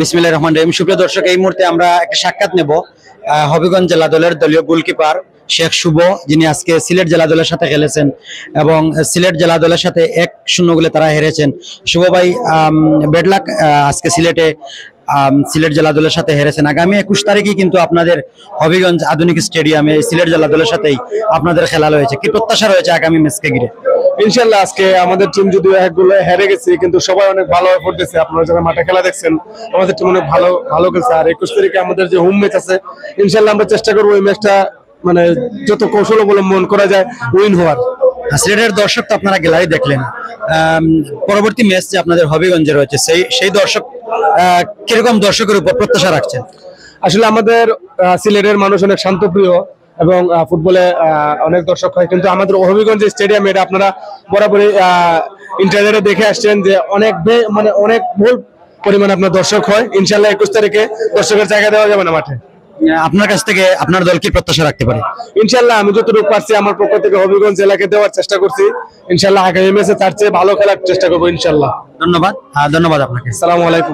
বিসমিল্লাহির রহমানির রহিম। সুপ্রিয় দর্শক, এই মুহূর্তে আমরা একটা সাক্ষাৎ নেব হবিগঞ্জ জেলা দলের দলীয় গোলকিপার শেখ শুভ, যিনি আজকে সিলেট জেলা দলের সাথে খেলেছেন এবং সিলেট জেলা দলের সাথে 1-0 গোলে তারা হেরেছেন। শুভ ভাই, বেড লাক। আজকে সিলেট জেলা দলের সাথে হেরেছেন। আগামী 21 তারিখে কিন্তু আপনাদের হবিগঞ্জ আধুনিক স্টেডিয়ামে সিলেট জেলা দলের সাথেই আপনাদের খেলা রয়েছে, কি প্রত্যাশা রয়েছে আগামী ম্যাচকে ঘিরে? ইনশাল্লাহ আজকে আমাদের টিম যদিও একগুলো হেরে গেছে, কিন্তু সবাই অনেক ভালো এফোর্ট দিয়েছে। আপনারা যারা মাঠে খেলা দেখছেন, আমাদের টিম অনেক ভালো খেলছে। আর 21 তারিখে আমাদের যে হোম ম্যাচ আছে, ইনশাল্লাহ আমরা চেষ্টা করবো ওই ম্যাচটা মানে যত কৌশল অবলম্বন করা যায় উইন হওয়ার। সিলেটের দর্শক তো আপনারা গ্যালারি দেখলেন, পরবর্তী ম্যাচ যে আপনাদের হবিগঞ্জে রয়েছে সেই দর্শক কিরকম দর্শকের উপর প্রত্যাশা রাখছেন? আসলে আমাদের সিলেটের মানুষ অনেক শান্তপ্রিয় এবং ফুটবলে অনেক দর্শক হয়, কিন্তু আমাদের হবিগঞ্জ স্টেডিয়াম এটা আপনারা বরাবরই ইন্টারনেটে দেখে আসছেন যে অনেক বহুল পরিমাণে আপনার দর্শক হয়। ইনশাল্লাহ 21 তারিখে দর্শকের জায়গা দেওয়া যাবে না মাঠে। আপনার কাছ থেকে আপনার দল কি প্রত্যাশা রাখতে পারে? ইনশাল্লাহ আমি যতটুকু পারছি আমার পক্ষ থেকে হবিগঞ্জ জেলাকে দেওয়ার চেষ্টা করছি। ইনশাল্লাহ আগামী ম্যাচে তার চেয়ে ভালো খেলার চেষ্টা করবো ইনশাল্লাহ। ধন্যবাদ। ধন্যবাদ আপনাকে। আসসালামু আলাইকুম।